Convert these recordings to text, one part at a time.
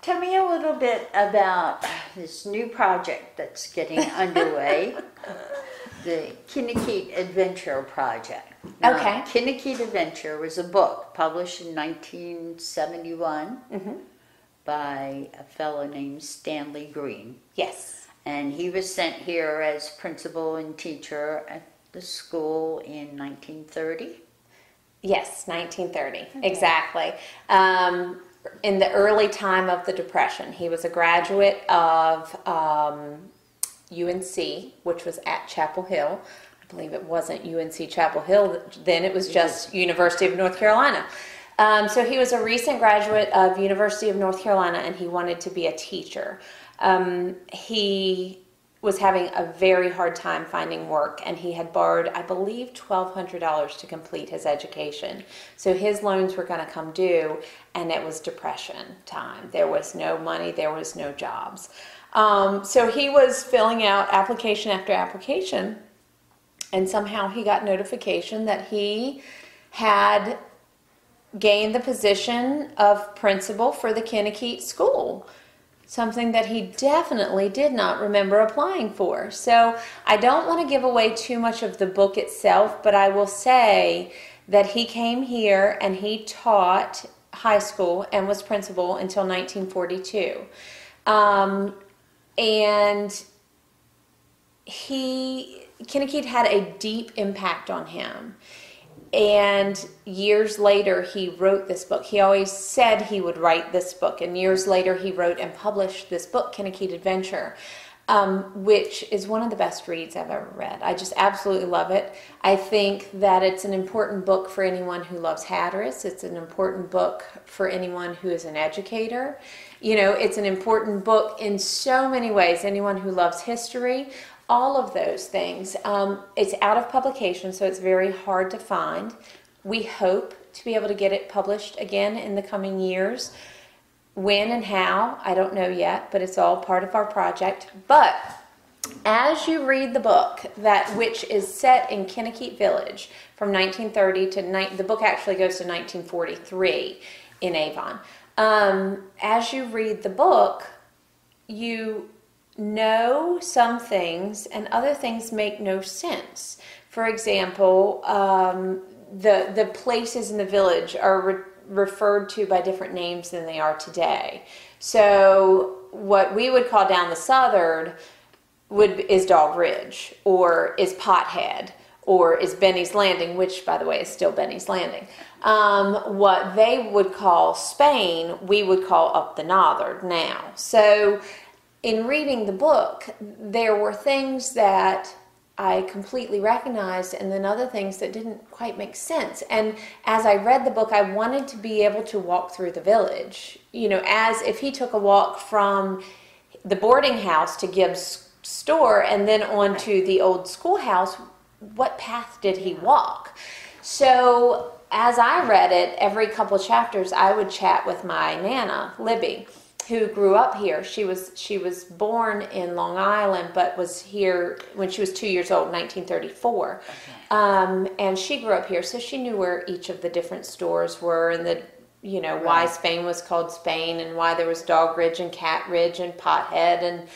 tell me a little bit about this new project that's getting underway, the Kinnakeet Adventure project. Now, Okay. Kinnakeet Adventure was a book published in 1971 by a fellow named Stanley E. Yes. And he was sent here as principal and teacher at the school in 1930. Yes, 1930, exactly. In the early time of the Depression. He was a graduate of UNC, which was at Chapel Hill. I believe it wasn't UNC Chapel Hill then, it was just University of North Carolina. So he was a recent graduate of University of North Carolina, and he wanted to be a teacher. He was having a very hard time finding work, and he had borrowed, I believe, $1,200 to complete his education. So his loans were going to come due, and it was Depression time. There was no money, there was no jobs. So he was filling out application after application, and somehow he got notification that he had gained the position of principal for the Kinnakeet School. Something that he definitely did not remember applying for. So I don't want to give away too much of the book itself, but I will say that he came here and he taught high school and was principal until 1942. And Kinnakeet had a deep impact on him. And years later, he wrote this book. He always said he would write this book. And years later, he wrote and published this book, Kinnakeet Adventure, which is one of the best reads I've ever read. I just absolutely love it. I think that it's an important book for anyone who loves Hatteras. It's an important book for anyone who is an educator. You know, it's an important book in so many ways. Anyone who loves history, all of those things. It's out of publication, so it's very hard to find. We hope to be able to get it published again in the coming years. When and how, I don't know yet, but it's all part of our project. But as you read the book, which is set in Kinnakeet Village from 1930 to the book actually goes to 1943 in Avon. As you read the book, you know some things and other things make no sense. For example, the places in the village are referred to by different names than they are today. So what we would call down the Southern is Dog Ridge, or is Pothead, or is Benny's Landing, which by the way is still Benny's Landing. What they would call Spain, we would call up the Northern now. So in reading the book, there were things that I completely recognized and then other things that didn't quite make sense. And as I read the book, I wanted to be able to walk through the village. You know, as if he took a walk from the boarding house to Gibbs' store and then on to the old schoolhouse, what path did he walk? So as I read it, every couple of chapters, I would chat with my Nana, Libby, who grew up here. She was born in Long Island, but was here when she was 2 years old, 1934. Okay. And she grew up here, so she knew where each of the different stores were, and why Spain was called Spain, and why there was Dog Ridge and Cat Ridge and Pothead, and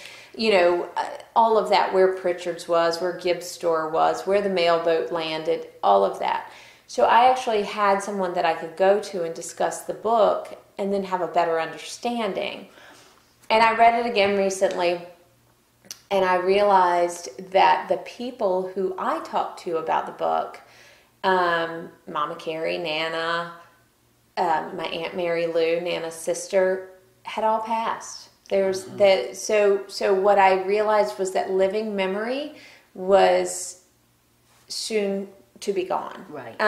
all of that, where Pritchard's was, where Gibbs' store was, where the mail boat landed, all of that. So I actually had someone that I could go to and discuss the book and then have a better understanding. And I read it again recently, and I realized that the people who I talked to about the book, Mama Carrie, Nana, my Aunt Mary Lou, Nana's sister, had all passed. So what I realized was that living memory was soon to be gone. Right.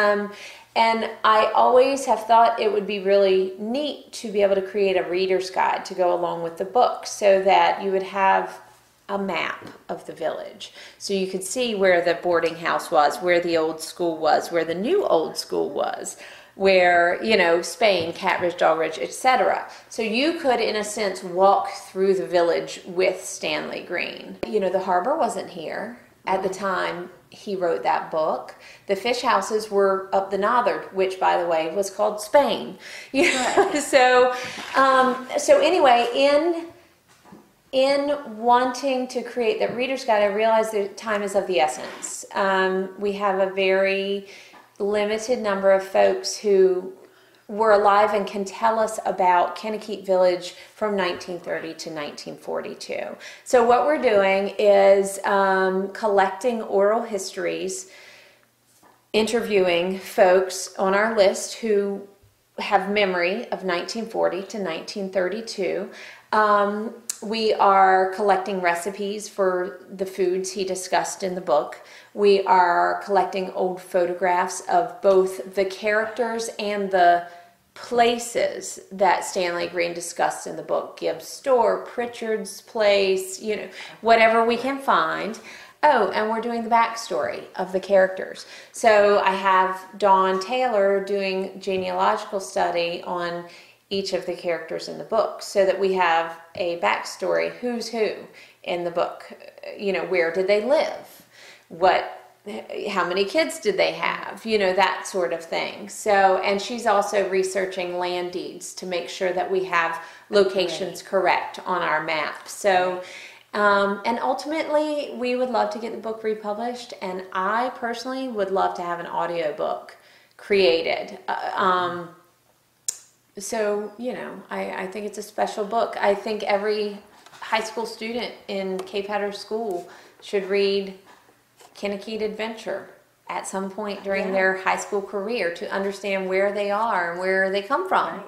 And I always have thought it would be really neat to be able to create a reader's guide to go along with the book, so that you would have a map of the village. So you could see where the boarding house was, where the old school was, where the new old school was, where, Spain, Cat Ridge, Dog Ridge, etc. So you could, in a sense, walk through the village with Stanley Green. The harbor wasn't here. at the time he wrote that book. The fish houses were up the Northern, which, by the way, was called Spain. Right. So anyway, in wanting to create that reader's guide, I realized that time is of the essence. We have a very limited number of folks who were alive and can tell us about Kinnakeet Village from 1930 to 1942. So what we're doing is collecting oral histories, interviewing folks on our list who have memory of 1940 to 1932. We are collecting recipes for the foods he discussed in the book. We are collecting old photographs of both the characters and the places that Stanley Green discussed in the book. Gibbs' store, Pritchard's place, whatever we can find. Oh, and we're doing the backstory of the characters. So I have Dawn Taylor doing genealogical study on each of the characters in the book so that we have a backstory, who's who in the book, where did they live, how many kids did they have, that sort of thing. So, and she's also researching land deeds to make sure that we have locations correct on our map. So, and ultimately we would love to get the book republished, and I personally would love to have an audiobook created. So, I think it's a special book. I think every high school student in Cape Hatteras School should read Kinnakeet Adventure at some point during their high school career to understand where they are and where they come from. Right.